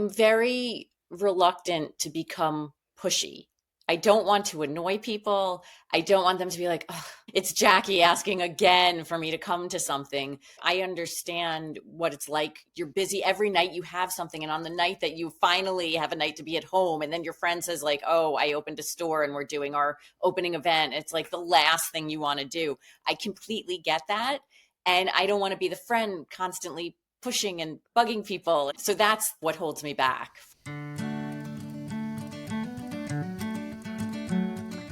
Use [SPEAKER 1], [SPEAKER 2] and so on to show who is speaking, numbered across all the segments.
[SPEAKER 1] I'm very reluctant to become pushy. I don't want to annoy people. I don't want them to be like, oh, it's Jackie asking again for me to come to something. I understand what it's like. You're busy every night, you have something. And on the night that you finally have a night to be at home, and then your friend says, like, oh, I opened a store and we're doing our opening event. It's like the last thing you want to do. I completely get that. And I don't want to be the friend constantly pushing and bugging people. So that's what holds me back.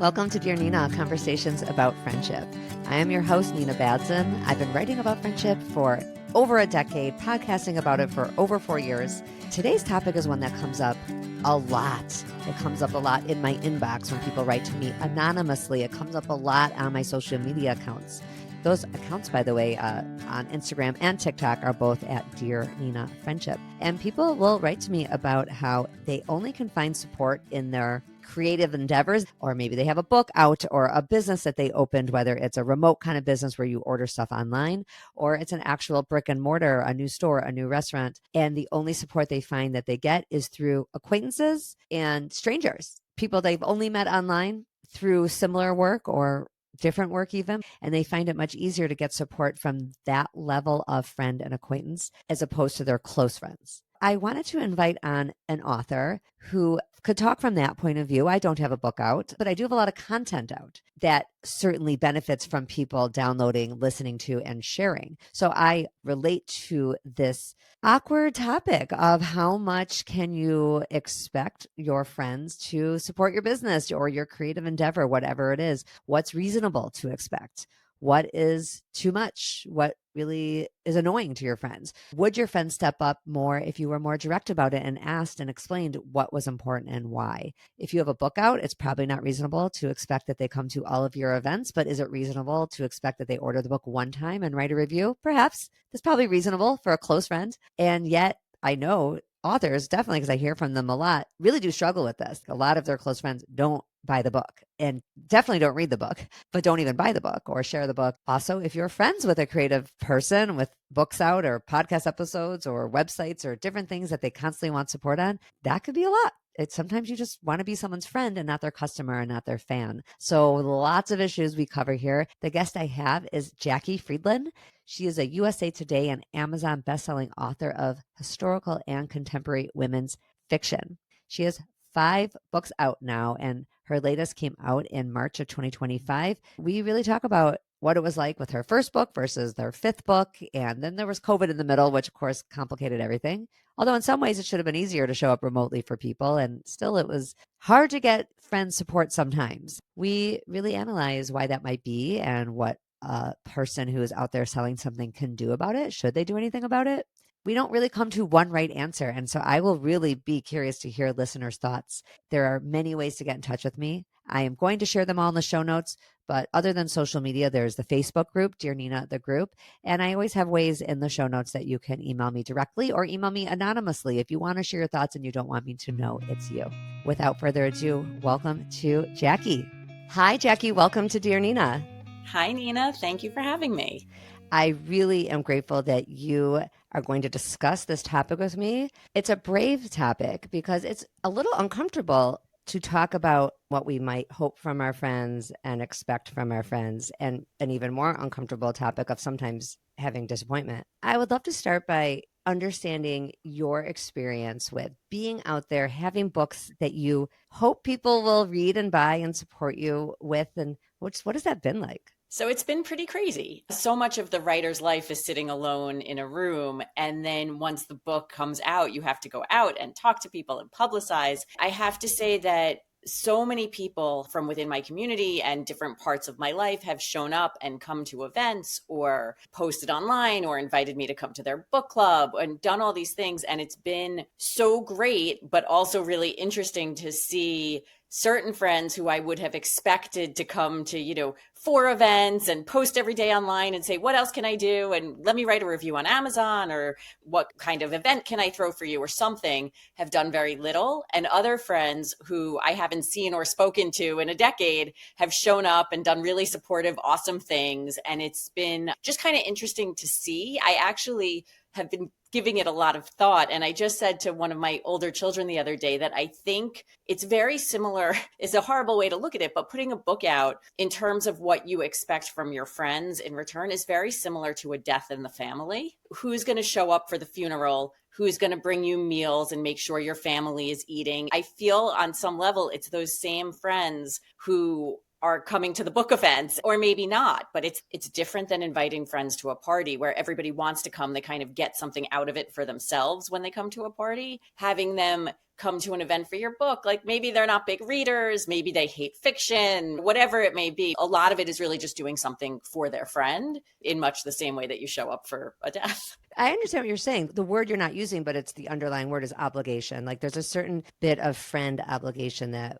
[SPEAKER 2] Welcome to Dear Nina, Conversations about Friendship. I am your host, Nina Badson. I've been writing about friendship for over a decade, podcasting about it for over 4 years. Today's topic is one that comes up a lot. It comes up a lot in my inbox when people write to me anonymously. It comes up a lot on my social media accounts. Those accounts, by the way, on Instagram and TikTok are both at Dear Nina Friendship. And people will write to me about how they only can find support in their creative endeavors, or maybe they have a book out or a business that they opened, whether it's a remote kind of business where you order stuff online, or it's an actual brick and mortar, a new store, a new restaurant. And the only support they find that they get is through acquaintances and strangers, people they've only met online through similar work or different work even, and they find it much easier to get support from that level of friend and acquaintance as opposed to their close friends. I wanted to invite on an author who could talk from that point of view. I don't have a book out, but I do have a lot of content out that certainly benefits from people downloading, listening to, and sharing. So I relate to this awkward topic of how much can you expect your friends to support your business or your creative endeavor, whatever it is. What's reasonable to expect? What is too much? What really is annoying to your friends? Would your friends step up more if you were more direct about it and asked and explained what was important and why? If you have a book out, it's probably not reasonable to expect that they come to all of your events, but is it reasonable to expect that they order the book one time and write a review? Perhaps. That's probably reasonable for a close friend. And yet I know authors, definitely, because I hear from them a lot, really do struggle with this. A lot of their close friends don't buy the book and definitely don't read the book, but don't even buy the book or share the book. Also, if you're friends with a creative person with books out or podcast episodes or websites or different things that they constantly want support on, that could be a lot. Sometimes you just want to be someone's friend and not their customer and not their fan. So lots of issues we cover here. The guest I have is Jackie Friedland. She is a USA Today and Amazon bestselling author of historical and contemporary women's fiction. She has 5 books out now, and her latest came out in March of 2025. We really talk about what it was like with her first book versus their 5th book. And then there was COVID in the middle, which of course complicated everything. Although in some ways it should have been easier to show up remotely for people. And still it was hard to get friend support sometimes. We really analyze why that might be and what a person who is out there selling something can do about it. Should they do anything about it? We don't really come to one right answer. And so I will really be curious to hear listeners' thoughts. There are many ways to get in touch with me. I am going to share them all in the show notes. But other than social media, there's the Facebook group, Dear Nina, the group. And I always have ways in the show notes that you can email me directly or email me anonymously if you want to share your thoughts and you don't want me to know it's you. Without further ado, welcome to Jackie. Hi, Jackie. Welcome to Dear Nina.
[SPEAKER 1] Hi, Nina. Thank you for having me.
[SPEAKER 2] I really am grateful that you are going to discuss this topic with me. It's a brave topic because it's a little uncomfortable to talk about what we might hope from our friends and expect from our friends, and an even more uncomfortable topic of sometimes having disappointment. I would love to start by understanding your experience with being out there, having books that you hope people will read and buy and support you with. And what has that been like?
[SPEAKER 1] So it's been pretty crazy. So much of the writer's life is sitting alone in a room. And then once the book comes out, you have to go out and talk to people and publicize. I have to say that so many people from within my community and different parts of my life have shown up and come to events or posted online or invited me to come to their book club and done all these things. And it's been so great, but also really interesting to see certain friends who I would have expected to come to, 4 events and post every day online and say, what else can I do? And let me write a review on Amazon, or what kind of event can I throw for you or something, have done very little. And other friends who I haven't seen or spoken to in a decade have shown up and done really supportive, awesome things. And it's been just kind of interesting to see. I actually have been giving it a lot of thought. And I just said to one of my older children the other day that I think it's very similar. It's a horrible way to look at it, but putting a book out in terms of what you expect from your friends in return is very similar to a death in the family. Who's going to show up for the funeral? Who's going to bring you meals and make sure your family is eating? I feel on some level it's those same friends who are coming to the book events, or maybe not, but it's different than inviting friends to a party where everybody wants to come. They kind of get something out of it for themselves when they come to a party. Having them come to an event for your book, like maybe they're not big readers, maybe they hate fiction, whatever it may be. A lot of it is really just doing something for their friend in much the same way that you show up for a death.
[SPEAKER 2] I understand what you're saying. The word you're not using, but it's the underlying word is obligation. Like there's a certain bit of friend obligation that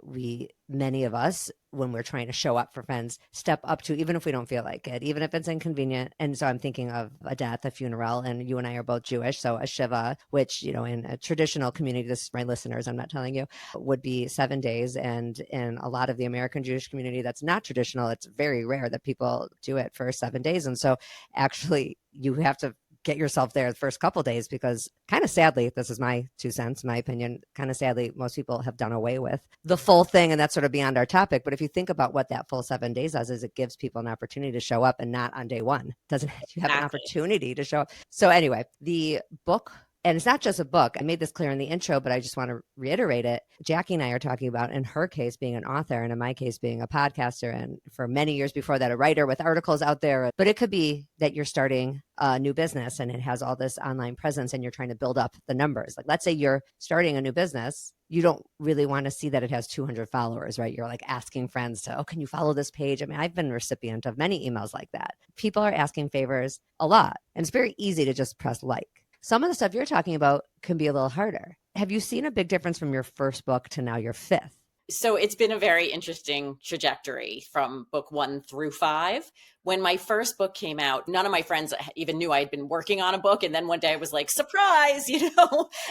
[SPEAKER 2] many of us, when we're trying to show up for friends, step up to, even if we don't feel like it, even if it's inconvenient. And so I'm thinking of a death, a funeral, and you and I are both Jewish. So a Shiva, which, in a traditional community, this is my listeners, I'm not telling you, would be 7 days. And in a lot of the American Jewish community that's not traditional, it's very rare that people do it for 7 days. And so actually you have to get yourself there the first couple of days, because kind of sadly, this is my 2 cents, my opinion, kind of sadly, most people have done away with the full thing. And that's sort of beyond our topic. But if you think about what that full 7 days does, is it gives people an opportunity to show up, and not on day one. Doesn't you have an opportunity to show up? So anyway, the book, and it's not just a book. I made this clear in the intro, but I just want to reiterate it. Jackie and I are talking about, in her case, being an author, and in my case, being a podcaster. And for many years before that, a writer with articles out there. But it could be that you're starting a new business and it has all this online presence and you're trying to build up the numbers. Like, let's say you're starting a new business. You don't really want to see that it has 200 followers, right? You're like asking friends to, oh, can you follow this page? I mean, I've been a recipient of many emails like that. People are asking favors a lot, and it's very easy to just press like. Some of the stuff you're talking about can be a little harder. Have you seen a big difference from your first book to now your fifth?
[SPEAKER 1] So it's been a very interesting trajectory from book 1 through 5. When my first book came out, none of my friends even knew I'd been working on a book. And then one day I was like, surprise,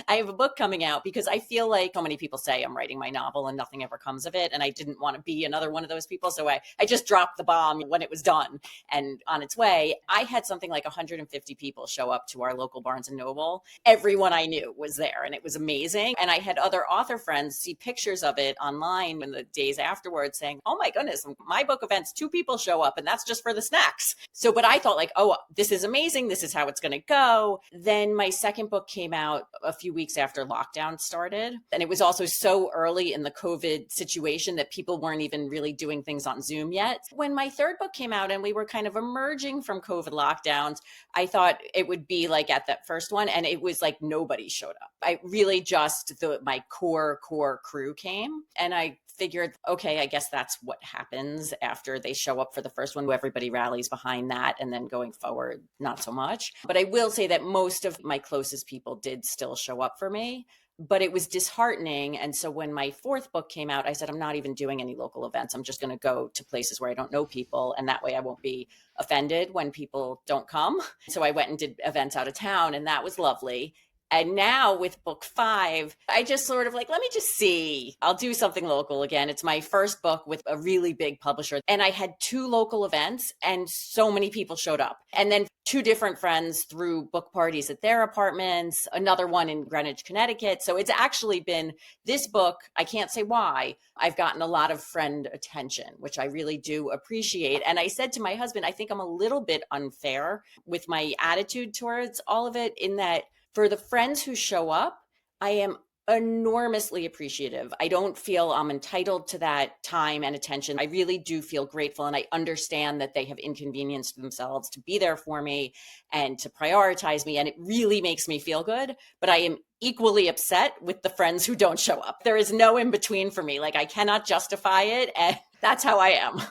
[SPEAKER 1] I have a book coming out, because I feel like so many people say I'm writing my novel and nothing ever comes of it. And I didn't want to be another one of those people. So I just dropped the bomb when it was done and on its way. I had something like 150 people show up to our local Barnes and Noble. Everyone I knew was there, and it was amazing. And I had other author friends see pictures of it online in the days afterwards saying, oh my goodness, my book events, 2 people show up, and that's just for the snacks. So, but I thought like, oh, this is amazing. This is how it's going to go. Then my second book came out a few weeks after lockdown started. And it was also so early in the COVID situation that people weren't even really doing things on Zoom yet. When my third book came out and we were kind of emerging from COVID lockdowns, I thought it would be like at that first one. And it was like nobody showed up. I really just, my core crew came, and I figured, okay, I guess that's what happens after they show up for the first one. Everybody rallies behind that, and then going forward, not so much. But I will say that most of my closest people did still show up for me, but it was disheartening. And so when my fourth book came out, I said, I'm not even doing any local events. I'm just going to go to places where I don't know people. And that way I won't be offended when people don't come. So I went and did events out of town, and that was lovely. And now with book 5, I just sort of like, let me just see. I'll do something local again. It's my first book with a really big publisher. And I had 2 local events, and so many people showed up. And then 2 different friends threw book parties at their apartments, another one in Greenwich, Connecticut. So it's actually been this book. I can't say why. I've gotten a lot of friend attention, which I really do appreciate. And I said to my husband, I think I'm a little bit unfair with my attitude towards all of it, in that for the friends who show up, I am enormously appreciative. I don't feel I'm entitled to that time and attention. I really do feel grateful, and I understand that they have inconvenienced themselves to be there for me and to prioritize me, and it really makes me feel good. But I am equally upset with the friends who don't show up. There is no in between for me. Like, I cannot justify it, and that's how I am.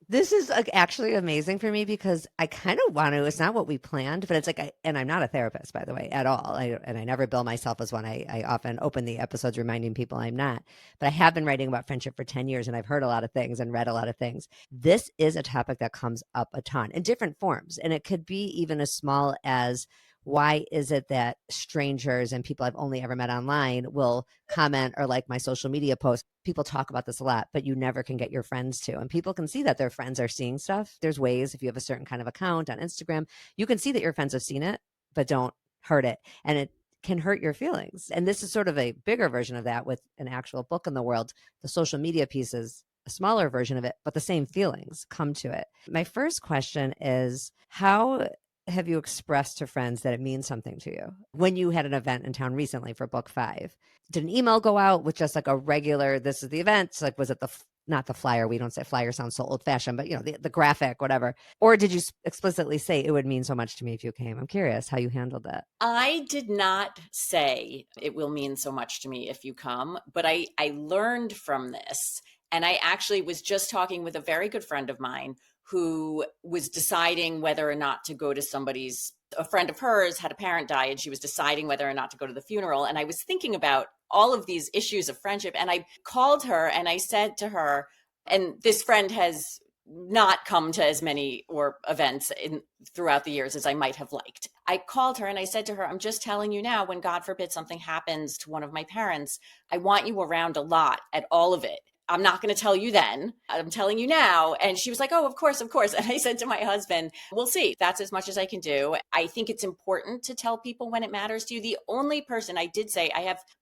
[SPEAKER 2] This is actually amazing for me, because I kind of want to, it's not what we planned, but it's like, and I'm not a therapist, by the way, at all. And I never bill myself as one. I often open the episodes reminding people I'm not, but I have been writing about friendship for 10 years, and I've heard a lot of things and read a lot of things. This is a topic that comes up a ton in different forms. And it could be even as small as, why is it that strangers and people I've only ever met online will comment or like my social media posts? People talk about this a lot, but you never can get your friends to. And people can see that their friends are seeing stuff. There's ways, if you have a certain kind of account on Instagram, you can see that your friends have seen it, but don't hurt it. And can hurt your feelings. And this is sort of a bigger version of that with an actual book in the world. The social media piece is a smaller version of it, but the same feelings come to it. My first question is, how have you expressed to friends that it means something to you? When you had an event in town recently for book 5, did an email go out with just like a regular, this is the event? Like, was it not the flyer? We don't say flyer, sounds so old fashioned, but the graphic, whatever. Or did you explicitly say it would mean so much to me if you came? I'm curious how you handled that.
[SPEAKER 1] I did not say it will mean so much to me if you come, but I learned from this. And I actually was just talking with a very good friend of mine who was deciding whether or not to go to a friend of hers had a parent die, and she was deciding whether or not to go to the funeral. And I was thinking about all of these issues of friendship. And I called her and I said to her, and this friend has not come to as many or events throughout the years as I might have liked. I called her and I said to her, I'm just telling you now, when God forbid something happens to one of my parents, I want you around a lot at all of it. I'm not going to tell you then. I'm telling you now. And she was like, oh, of course, of course. And I said to my husband, we'll see. That's as much as I can do. I think it's important to tell people when it matters to you. The only person I did say,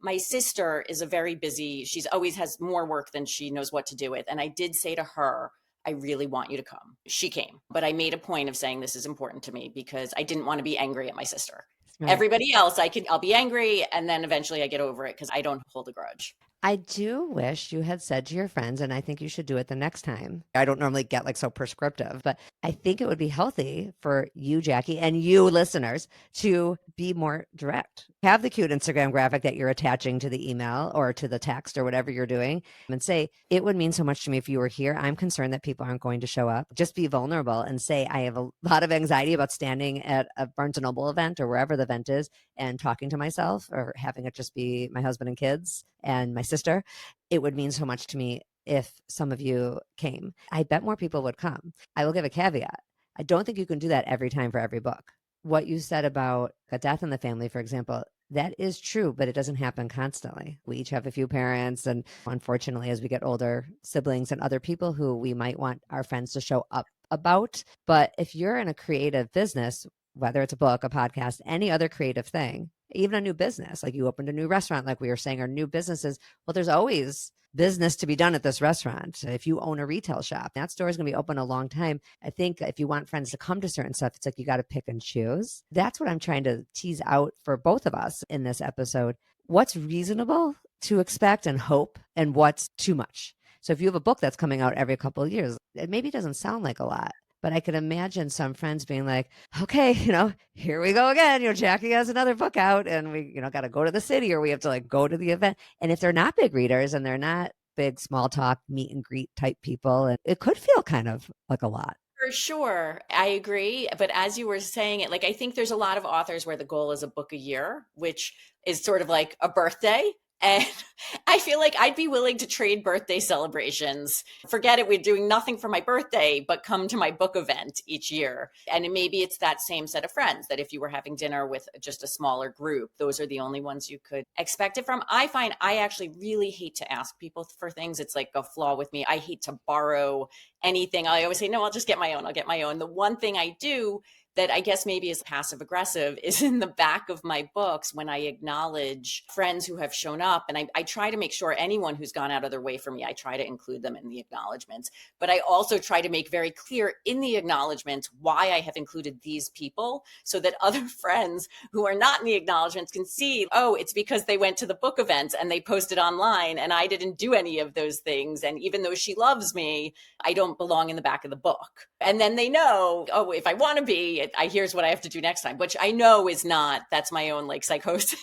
[SPEAKER 1] my sister is a very busy, she's always has more work than she knows what to do with. And I did say to her, I really want you to come. She came, but I made a point of saying this is important to me because I didn't want to be angry at my sister.
[SPEAKER 2] Right.
[SPEAKER 1] Everybody else, I'll be angry and then eventually I get over it because I don't hold a grudge.
[SPEAKER 2] I do wish you had said to your friends, and I think you should do it the next time. I don't normally get like so prescriptive, but I think it would be healthy for you, Jackie, and you listeners to be more direct. Have the cute Instagram graphic that you're attaching to the email or to the text or whatever you're doing and say, it would mean so much to me if you were here. I'm concerned that people aren't going to show up. Just be vulnerable and say, I have a lot of anxiety about standing at a Barnes & Noble event or wherever the event is and talking to myself or having it just be my husband and kids and my sister. It would mean so much to me if some of you came. I bet more people would come. I will give a caveat. I don't think you can do that every time for every book. What you said about a death in the family, for example, that is true, but it doesn't happen constantly. We each have a few parents, and unfortunately, as we get older, siblings and other people who we might want our friends to show up about. But if you're in a creative business, whether it's a book, a podcast, any other creative thing, even a new business, like you opened a new restaurant, like we were saying, or new businesses, well, there's always business to be done at this restaurant. If you own a retail shop, that store is going to be open a long time. I think if you want friends to come to certain stuff, it's like you got to pick and choose. That's what I'm trying to tease out for both of us in this episode. What's reasonable to expect and hope, and what's too much? So if you have a book that's coming out every couple of years, it maybe doesn't sound like a lot. But I could imagine some friends being like, okay, here we go again. Jackie has another book out and we, got to go to the city or we have to like go to the event. And if they're not big readers and they're not big small talk, meet and greet type people, and it could feel kind of like a lot.
[SPEAKER 1] For sure. I agree. But as you were saying it, like, I think there's a lot of authors where the goal is a book a year, which is sort of like a birthday. And I feel like I'd be willing to trade birthday celebrations. Forget it. We're doing nothing for my birthday, but come to my book event each year. And maybe it's that same set of friends that if you were having dinner with just a smaller group, those are the only ones you could expect it from. I find I actually really hate to ask people for things. It's like a flaw with me. I hate to borrow anything. I always say, no, I'll just get my own. I'll get my own. The one thing I do that I guess maybe is passive aggressive is in the back of my books when I acknowledge friends who have shown up. And I try to make sure anyone who's gone out of their way for me, I try to include them in the acknowledgments. But I also try to make very clear in the acknowledgments why I have included these people so that other friends who are not in the acknowledgments can see, oh, it's because they went to the book event and they posted online and I didn't do any of those things. And even though she loves me, I don't belong in the back of the book. And then they know, oh, if I want to be, here's what I have to do next time, which I know is not, that's my own like psychosis.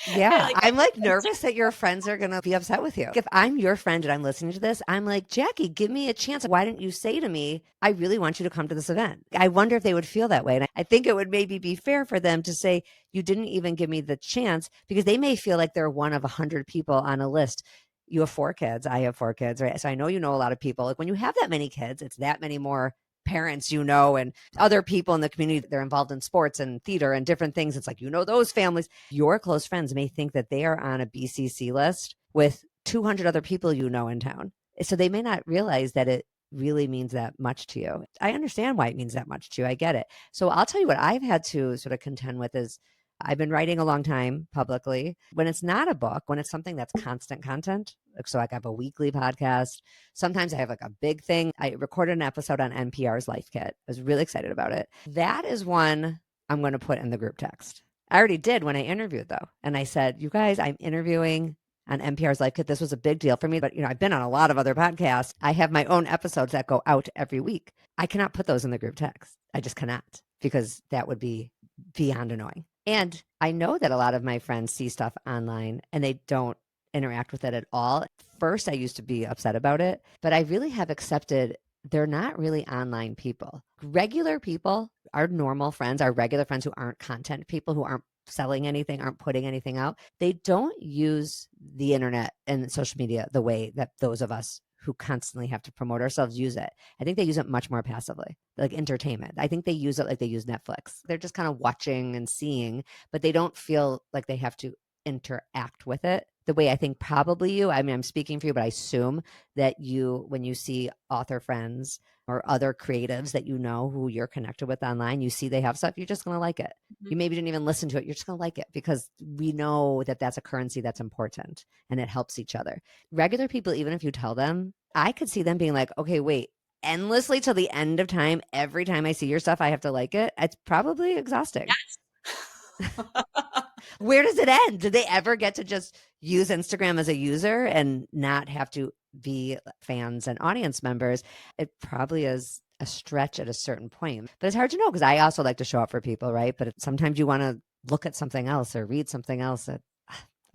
[SPEAKER 2] Yeah, I'm like nervous that your friends are going to be upset with you. If I'm your friend and I'm listening to this, I'm like, Jackie, give me a chance. Why didn't you say to me, I really want you to come to this event? I wonder if they would feel that way. And I think it would maybe be fair for them to say, you didn't even give me the chance, because they may feel like they're one of 100 people on a list. You have 4 kids. I have 4 kids, right? So I know you know a lot of people. Like when you have that many kids, it's that many more parents, and other people in the community. They're involved in sports and theater and different things. It's like, those families, your close friends may think that they are on a BCC list with 200 other people in town. So they may not realize that it really means that much to you. I understand why it means that much to you. I get it. So I'll tell you what I've had to sort of contend with is I've been writing a long time publicly. When it's not a book, when it's something that's constant content, so like I have a weekly podcast. Sometimes I have like a big thing. I recorded an episode on NPR's Life Kit. I was really excited about it. That is one I'm going to put in the group text. I already did when I interviewed though. And I said, you guys, I'm interviewing on NPR's Life Kit. This was a big deal for me, but I've been on a lot of other podcasts. I have my own episodes that go out every week. I cannot put those in the group text. I just cannot, because that would be beyond annoying. And I know that a lot of my friends see stuff online and they don't interact with it at all. First, I used to be upset about it, but I really have accepted they're not really online people. Regular people, our normal friends, our regular friends who aren't content people, who aren't selling anything, aren't putting anything out, they don't use the internet and social media the way that those of us who constantly have to promote ourselves use it. I think they use it much more passively, like entertainment. I think they use it like they use Netflix. They're just kind of watching and seeing, but they don't feel like they have to interact with it the way I think probably you. I mean, I'm speaking for you, but I assume that you, when you see author friends or other creatives that who you're connected with online, you see they have stuff, you're just going to like it.
[SPEAKER 1] Mhm.
[SPEAKER 2] You maybe didn't even listen to it. You're just going to like it because we know that that's a currency that's important and it helps each other. Regular people, even if you tell them, I could see them being like, okay, wait, endlessly till the end of time, every time I see your stuff, I have to like it. It's probably exhausting.
[SPEAKER 1] Yes.
[SPEAKER 2] Where does it end? Did they ever get to just use Instagram as a user and not have to be fans and audience members? It probably is a stretch at a certain point, but it's hard to know because I also like to show up for people, right? But sometimes you want to look at something else or read something else that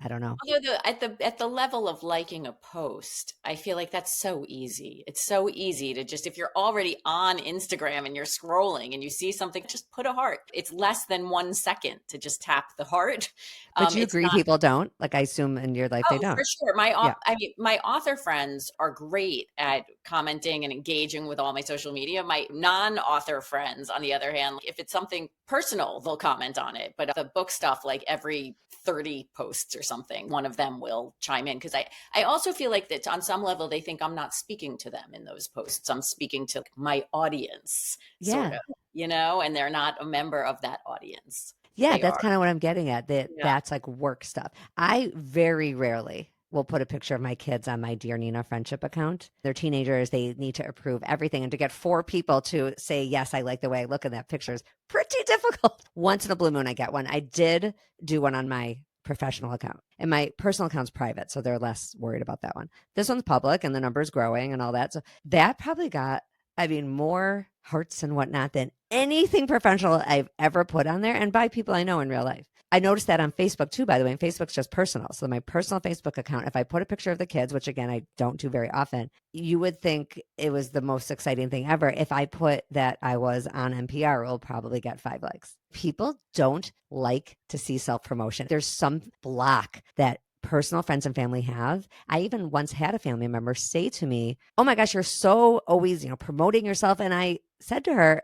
[SPEAKER 2] I don't know.
[SPEAKER 1] Although at the level of liking a post, I feel like that's so easy. It's so easy to just, if you're already on Instagram and you're scrolling and you see something, just put a heart. It's less than 1 second to just tap the heart.
[SPEAKER 2] But you
[SPEAKER 1] It's
[SPEAKER 2] agree
[SPEAKER 1] not.
[SPEAKER 2] people don't? Like I assume in your life they
[SPEAKER 1] Oh, for
[SPEAKER 2] don't.
[SPEAKER 1] sure.
[SPEAKER 2] Yeah.
[SPEAKER 1] I mean, my author friends are great at commenting and engaging with all my social media. My non-author friends, on the other hand, if it's something personal, they'll comment on it. But the book stuff, like every 30 posts or something, one of them will chime in. Because I also feel like that on some level, they think I'm not speaking to them in those posts. I'm speaking to my audience, sort
[SPEAKER 2] Yeah.
[SPEAKER 1] of, and they're not a member of that audience, but
[SPEAKER 2] Yeah,
[SPEAKER 1] they
[SPEAKER 2] that's
[SPEAKER 1] are.
[SPEAKER 2] kind of what I'm getting at.
[SPEAKER 1] Yeah.
[SPEAKER 2] That's like work stuff. I very rarely will put a picture of my kids on my Dear Nina friendship account. They're teenagers. They need to approve everything. And to get four people to say, yes, I like the way I look in that picture is pretty difficult. Once in a blue moon, I get one. I did do one on my professional account, and my personal account's private. So they're less worried about that one. This one's public and the number's growing and all that. So that probably got, I mean, more hearts and whatnot than anything professional I've ever put on there and by people I know in real life. I noticed that on Facebook too, by the way, and Facebook's just personal. So my personal Facebook account, if I put a picture of the kids, which again, I don't do very often, you would think it was the most exciting thing ever. If I put that I was on NPR, it'll probably get 5 likes. People don't like to see self-promotion. There's some block that personal friends and family have. I even once had a family member say to me, "Oh my gosh, you're so always, promoting yourself." And I said to her,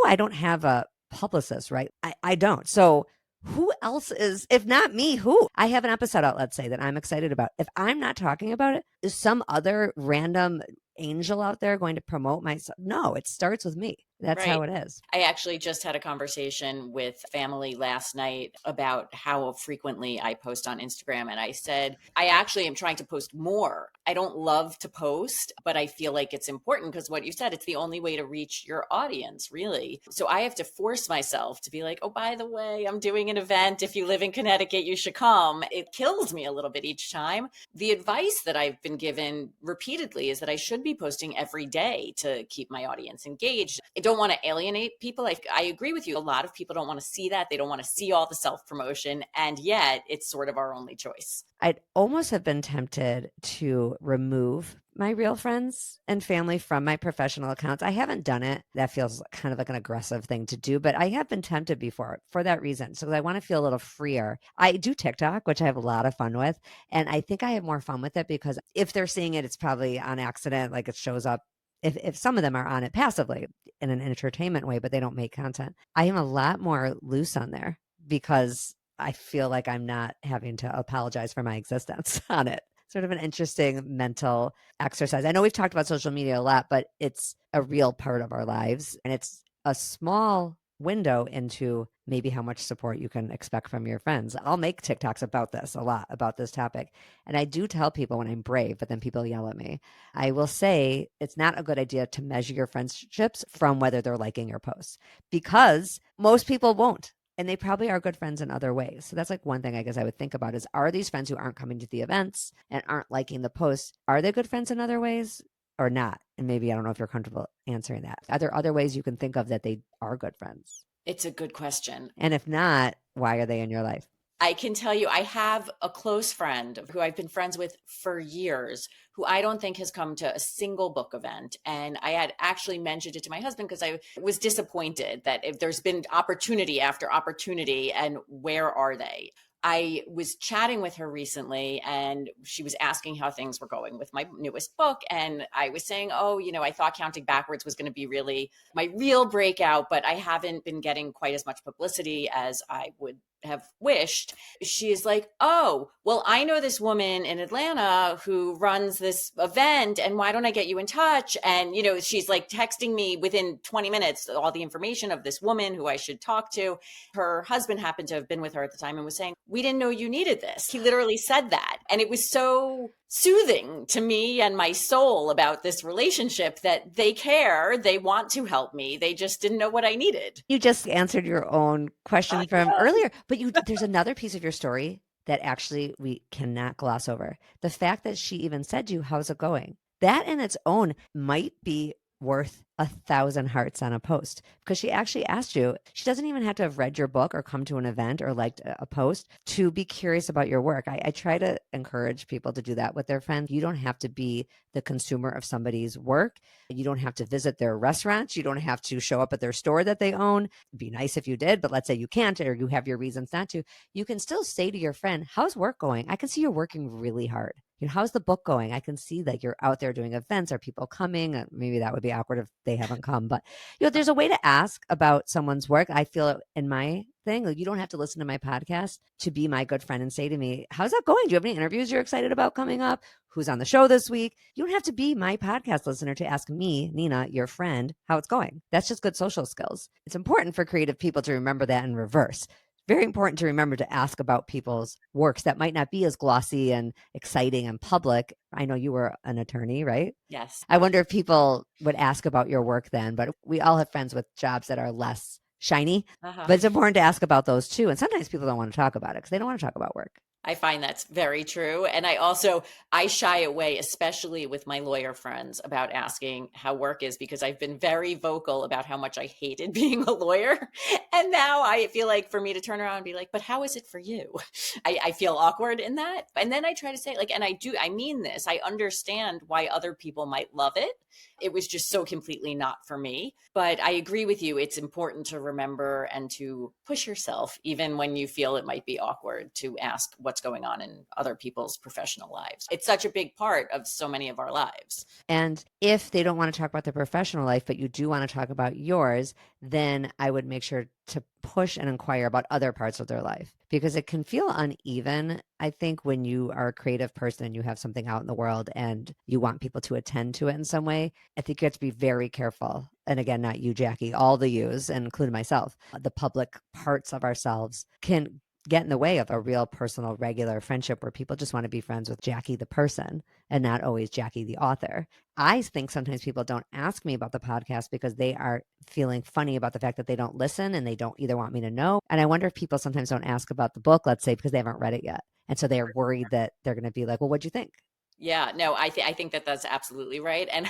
[SPEAKER 2] I don't have a publicist, right? I don't. So who else is, if not me, who? I have an episode out, let's say, that I'm excited about. If I'm not talking about it, is some other random angel out there going to promote myself? No, it starts with me. That's
[SPEAKER 1] Right.
[SPEAKER 2] how it is.
[SPEAKER 1] I actually just had a conversation with family last night about how frequently I post on Instagram. And I said, I actually am trying to post more. I don't love to post, but I feel like it's important because what you said, it's the only way to reach your audience, really. So I have to force myself to be like, oh, by the way, I'm doing an event. If you live in Connecticut, you should come. It kills me a little bit each time. The advice that I've been given repeatedly is that I should be posting every day to keep my audience engaged. I don't want to alienate people. I agree with you. A lot of people don't want to see that. They don't want to see all the self promotion. And yet it's sort of our only choice.
[SPEAKER 2] I'd almost have been tempted to remove my real friends and family from my professional accounts. I haven't done it. That feels kind of like an aggressive thing to do, but I have been tempted before for that reason. So I want to feel a little freer. I do TikTok, which I have a lot of fun with. And I think I have more fun with it because if they're seeing it, it's probably on accident. Like it shows up if some of them are on it passively in an entertainment way, but they don't make content. I am a lot more loose on there because I feel like I'm not having to apologize for my existence on it. Sort of an interesting mental exercise. I know we've talked about social media a lot, but it's a real part of our lives and it's a small window into maybe how much support you can expect from your friends. I'll make TikToks about this a lot, about this topic. And I do tell people when I'm brave, but then people yell at me. I will say it's not a good idea to measure your friendships from whether they're liking your posts, because most people won't. And they probably are good friends in other ways. So that's like one thing I guess I would think about is, are these friends who aren't coming to the events and aren't liking the posts, are they good friends in other ways or not? And maybe I don't know if you're comfortable answering that. Are there other ways you can think of that they are good friends?
[SPEAKER 1] It's a good question.
[SPEAKER 2] And if not, why are they in your life?
[SPEAKER 1] I can tell you, I have a close friend who I've been friends with for years, who I don't think has come to a single book event. And I had actually mentioned it to my husband because I was disappointed that if there's been opportunity after opportunity, and where are they? I was chatting with her recently and she was asking how things were going with my newest book. And I was saying, oh, I thought Counting Backwards was going to be really my real breakout, but I haven't been getting quite as much publicity as I would have wished. She is like, oh, well, I know this woman in Atlanta who runs this event, and why don't I get you in touch? And, she's like texting me within 20 minutes all the information of this woman who I should talk to. Her husband happened to have been with her at the time and was saying, we didn't know you needed this. He literally said that. And it was so soothing to me and my soul about this relationship that they care, they want to help me. They just didn't know what I needed.
[SPEAKER 2] You just answered your own question from earlier, but there's another piece of your story that actually we cannot gloss over. The fact that she even said to you, how's it going? That in its own might be worth 1,000 hearts on a post, because she actually asked you. She doesn't even have to have read your book or come to an event or liked a post to be curious about your work. I try to encourage people to do that with their friends. You don't have to be the consumer of somebody's work. You don't have to visit their restaurants. You don't have to show up at their store that they own. It'd be nice if you did, but let's say you can't, or you have your reasons not to. You can still say to your friend, how's work going? I can see you're working really hard. How's the book going? I can see that you're out there doing events. Are people coming? Maybe that would be awkward if they haven't come, but there's a way to ask about someone's work. I feel in my thing, like, you don't have to listen to my podcast to be my good friend and say to me, how's that going? Do you have any interviews you're excited about coming up? Who's on the show this week? You don't have to be my podcast listener to ask me, Nina, your friend, how it's going. That's just good social skills. It's important for creative people to remember that in reverse. Very important to remember to ask about people's works that might not be as glossy and exciting and public. I know you were an attorney, right?
[SPEAKER 1] Yes.
[SPEAKER 2] I wonder if people would ask about your work then, but we all have friends with jobs that are less shiny, but it's important to ask about those too. And sometimes people don't want to talk about it because they don't want to talk about work.
[SPEAKER 1] I find that's very true. And I shy away, especially with my lawyer friends, about asking how work is, because I've been very vocal about how much I hated being a lawyer. And now I feel like for me to turn around and be like, but how is it for you? I feel awkward in that. And then I try to say, and I mean this, I understand why other people might love it. It was just so completely not for me. But I agree with you. It's important to remember and to push yourself, even when you feel it might be awkward, to ask what's going on in other people's professional lives. It's such a big part of so many of our lives.
[SPEAKER 2] And if they don't want to talk about their professional life, but you do want to talk about yours, then I would make sure to push and inquire about other parts of their life, because it can feel uneven. I think when you are a creative person and you have something out in the world and you want people to attend to it in some way, I think you have to be very careful. And again, not you, Jackie, all the yous, and including myself, the public parts of ourselves can get in the way of a real personal, regular friendship where people just want to be friends with Jackie the person and not always Jackie the author. I think sometimes people don't ask me about the podcast because they are feeling funny about the fact that they don't listen and they don't either want me to know. And I wonder if people sometimes don't ask about the book, let's say, because they haven't read it yet. And so they're worried that they're going to be like, well, what'd you think?
[SPEAKER 1] Yeah, no, I think that that's absolutely right. And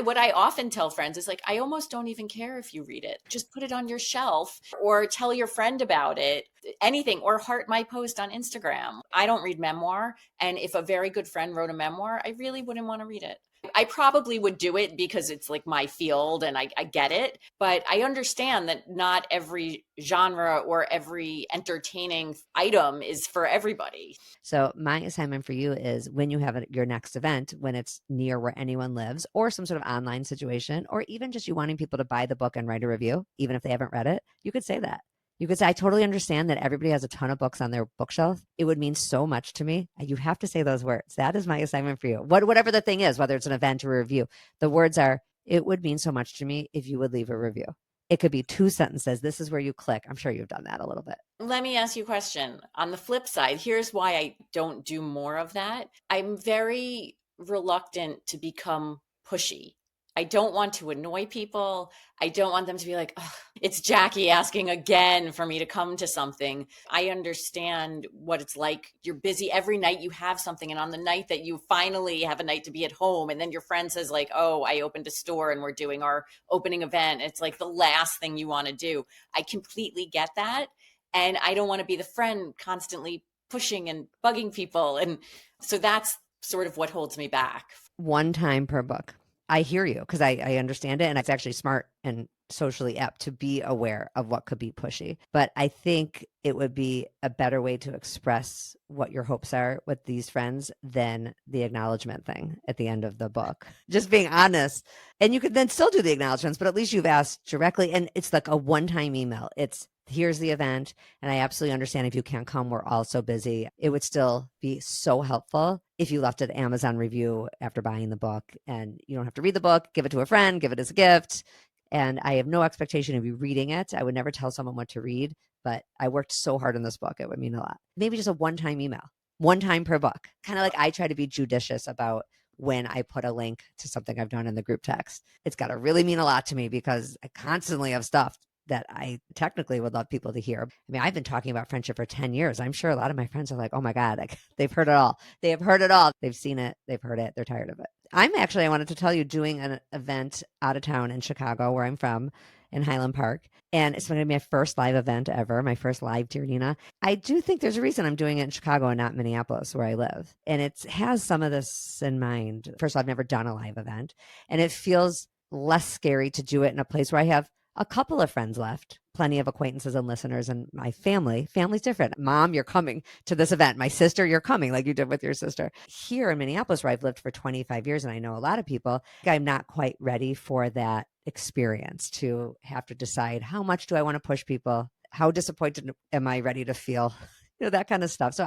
[SPEAKER 1] what I often tell friends is like, I almost don't even care if you read it. Just put it on your shelf or tell your friend about it, anything, or heart my post on Instagram. I don't read memoir. And if a very good friend wrote a memoir, I really wouldn't want to read it. I probably would do it because it's like my field and I get it. But I understand that not every genre or every entertaining item is for everybody.
[SPEAKER 2] So my assignment for you is, when you have your next event, when it's near where anyone lives, or some sort of online situation, or even just you wanting people to buy the book and write a review, even if they haven't read it, you could say that. You could say, I totally understand that everybody has a ton of books on their bookshelf. It would mean so much to me. You have to say those words. That is my assignment for you. Whatever the thing is, whether it's an event or a review, the words are, it would mean so much to me if you would leave a review. It could be 2 sentences. This is where you click. I'm sure you've done that a little bit.
[SPEAKER 1] Let me ask you a question. On the flip side, here's why I don't do more of that. I'm very reluctant to become pushy. I don't want to annoy people. I don't want them to be like, "Ugh, it's Jackie asking again for me to come to something." I understand what it's like. You're busy every night, you have something. And on the night that you finally have a night to be at home, and then your friend says, like, "Oh, I opened a store and we're doing our opening event." It's like the last thing you want to do. I completely get that. And I don't want to be the friend constantly pushing and bugging people. And so that's sort of what holds me back.
[SPEAKER 2] One time per book. I hear you because I understand it. And it's actually smart and socially apt to be aware of what could be pushy. But I think it would be a better way to express what your hopes are with these friends than the acknowledgement thing at the end of the book. Just being honest. And you could then still do the acknowledgements, but at least you've asked directly. And it's like a one-time email. It's here's the event. And I absolutely understand if you can't come, we're all so busy. It would still be so helpful if you left an Amazon review after buying the book, and you don't have to read the book, give it to a friend, give it as a gift. And I have no expectation of you reading it. I would never tell someone what to read, but I worked so hard on this book. It would mean a lot. Maybe just a one-time email, one time per book. Kind of like I try to be judicious about when I put a link to something I've done in the group text. It's got to really mean a lot to me because I constantly have stuff that I technically would love people to hear. I mean, I've been talking about friendship for 10 years. I'm sure a lot of my friends are like, oh my God, like, they've heard it all. They have heard it all. They've seen it. They've heard it. They're tired of it. I wanted to tell you, doing an event out of town in Chicago, where I'm from, in Highland Park. And it's going to be my first live event ever, my first live Tiernina. I do think there's a reason I'm doing it in Chicago and not Minneapolis, where I live. And it has some of this in mind. First of all, I've never done a live event, and it feels less scary to do it in a place where I have a couple of friends left, plenty of acquaintances and listeners, and my family. Family's different. Mom, you're coming to this event. My sister, you're coming, like you did with your sister. Here in Minneapolis, where I've lived for 25 years and I know a lot of people, I'm not quite ready for that experience to have to decide how much do I want to push people? How disappointed am I ready to feel? That kind of stuff. So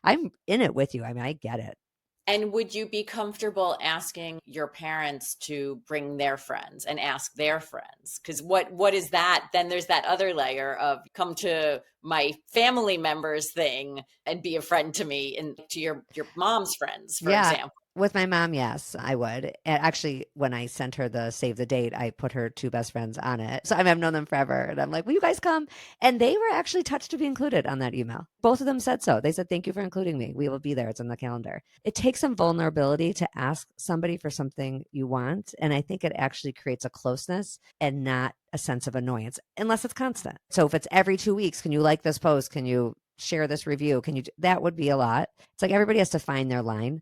[SPEAKER 2] I'm in it with you. I mean, I get it.
[SPEAKER 1] And would you be comfortable asking your parents to bring their friends and ask their friends? Because what is that? Then there's that other layer of come to my family members thing and be a friend to me, and to your mom's friends, for
[SPEAKER 2] Yeah.
[SPEAKER 1] example.
[SPEAKER 2] With my mom, yes, I would. And actually, when I sent her the save the date, I put her two best friends on it. So I mean, I've known them forever. And I'm like, will you guys come? And they were actually touched to be included on that email. Both of them said so. They said, thank you for including me. We will be there. It's in the calendar. It takes some vulnerability to ask somebody for something you want. And I think it actually creates a closeness and not a sense of annoyance, unless it's constant. So if it's every 2 weeks, can you like this post? Can you share this review? That would be a lot. It's like everybody has to find their line.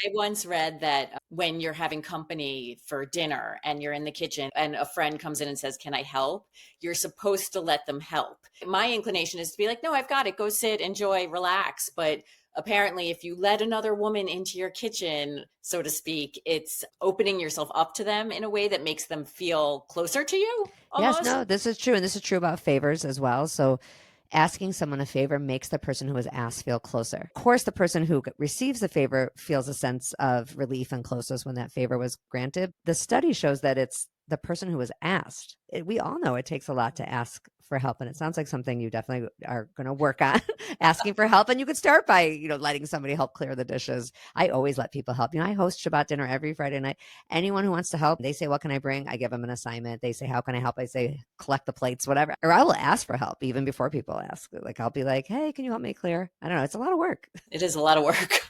[SPEAKER 1] I once read that when you're having company for dinner and you're in the kitchen and a friend comes in and says, "Can I help?" You're supposed to let them help. My inclination is to be like, "No, I've got it. Go sit, enjoy, relax." But apparently, if you let another woman into your kitchen, so to speak, it's opening yourself up to them in a way that makes them feel closer to you
[SPEAKER 2] Yes,
[SPEAKER 1] almost.
[SPEAKER 2] no, this is true. And this is true about favors as well. So asking someone a favor makes the person who was asked feel closer. Of course, the person who receives the favor feels a sense of relief and closeness when that favor was granted. The study shows that it's the person who was asked. We all know it takes a lot to ask for help. And it sounds like something you definitely are going to work on, asking for help. And you could start by, letting somebody help clear the dishes. I always let people help. I host Shabbat dinner every Friday night. Anyone who wants to help, they say, what can I bring? I give them an assignment. They say, how can I help? I say, collect the plates, whatever. Or I will ask for help even before people ask. Like, I'll be like, hey, can you help me clear? I don't know. It's a lot of work.
[SPEAKER 1] It is a lot of work.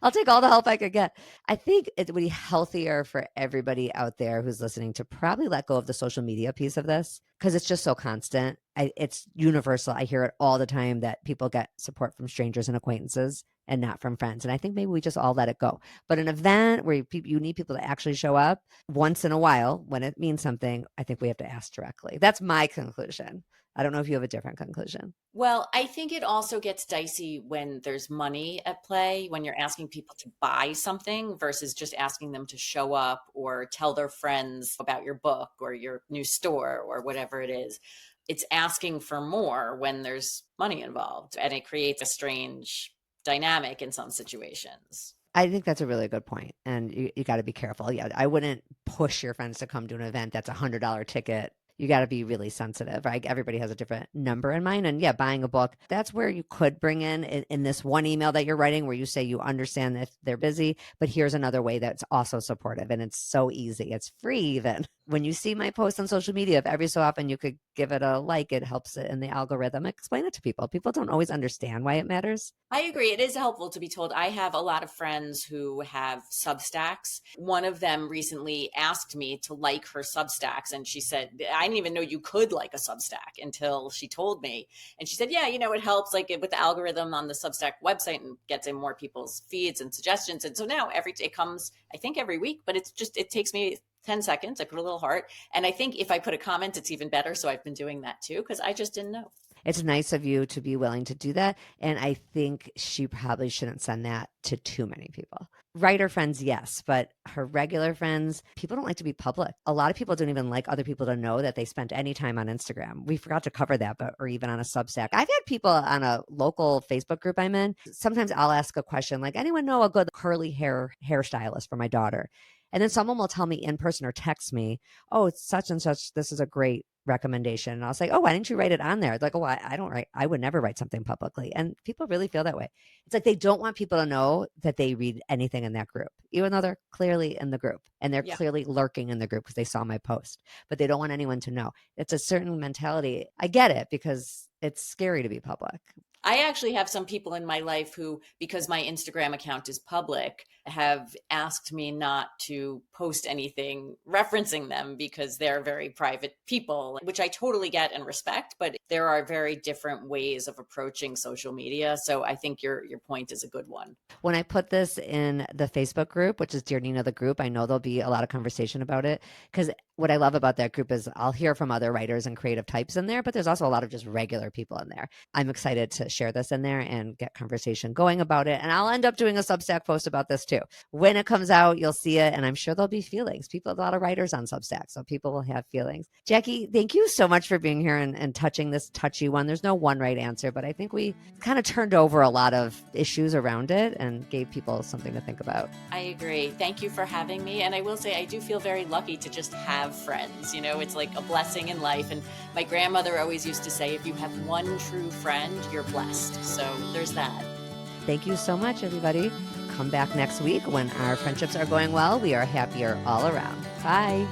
[SPEAKER 2] I'll take all the help I could get. I think it would be healthier for everybody out there who's listening to probably let go of the social media piece of this, because it's just so constant. It's universal. I hear it all the time that people get support from strangers and acquaintances and not from friends. And I think maybe we just all let it go. But an event where you need people to actually show up once in a while, when it means something, I think we have to ask directly. That's my conclusion. I don't know if you have a different conclusion.
[SPEAKER 1] Well, I think it also gets dicey when there's money at play, when you're asking people to buy something versus just asking them to show up or tell their friends about your book or your new store or whatever it is. It's asking for more when there's money involved, and it creates a strange dynamic in some situations.
[SPEAKER 2] I think that's a really good point. And you got to be careful. Yeah, I wouldn't push your friends to come to an event that's $100 ticket You got to be really sensitive, right? Everybody has a different number in mind. And yeah, buying a book, that's where you could bring in this one email that you're writing where you say you understand if they're busy, but here's another way that's also supportive. And it's so easy. It's free even. When you see my post on social media, if every so often you could give it a like, it helps it in the algorithm. Explain it to people. People don't always understand why it matters.
[SPEAKER 1] I agree. It is helpful to be told. I have a lot of friends who have Substacks. One of them recently asked me to like her Substacks. And she said, I didn't even know you could like a Substack until she told me. And she said, yeah, it helps like with the algorithm on the Substack website and gets in more people's feeds and suggestions. And so now it comes, I think every week, but it takes me 10 seconds. I put a little heart. And I think if I put a comment, it's even better. So I've been doing that too, because I just didn't know.
[SPEAKER 2] It's nice of you to be willing to do that. And I think she probably shouldn't send that to too many people. Writer friends, yes, but her regular friends, people don't like to be public. A lot of people don't even like other people to know that they spent any time on Instagram. We forgot to cover that, or even on a Substack. I've had people on a local Facebook group I'm in. Sometimes I'll ask a question like, anyone know a good curly hairstylist for my daughter? And then someone will tell me in person or text me, oh, it's such and such. This is a great recommendation. And I'll say, oh, why didn't you write it on there? Like, oh, I don't write. I would never write something publicly. And people really feel that way. It's like they don't want people to know that they read anything in that group, even though they're clearly in the group and they're
[SPEAKER 1] Yeah.
[SPEAKER 2] clearly lurking in the group because they saw my post, but they don't want anyone to know. It's a certain mentality. I get it because it's scary to be public.
[SPEAKER 1] I actually have some people in my life who, because my Instagram account is public, have asked me not to post anything referencing them because they're very private people, which I totally get and respect. But there are very different ways of approaching social media. So I think your point is a good one.
[SPEAKER 2] When I put this in the Facebook group, which is Dear Nina, the group, I know there'll be a lot of conversation about it because what I love about that group is I'll hear from other writers and creative types in there, but there's also a lot of just regular people in there. I'm excited to share this in there and get conversation going about it. And I'll end up doing a Substack post about this too. When it comes out, you'll see it. And I'm sure there'll be feelings. People, a lot of writers on Substack, so people will have feelings. Jackie, thank you so much for being here and touching this touchy one. There's no one right answer, but I think we kind of turned over a lot of issues around it and gave people something to think about.
[SPEAKER 1] I agree. Thank you for having me. And I will say, I do feel very lucky to just have friends. It's like a blessing in life. And my grandmother always used to say, if you have one true friend, you're blessed. So there's that.
[SPEAKER 2] Thank you so much, everybody. Come back next week when our friendships are going well. We are happier all around. Bye.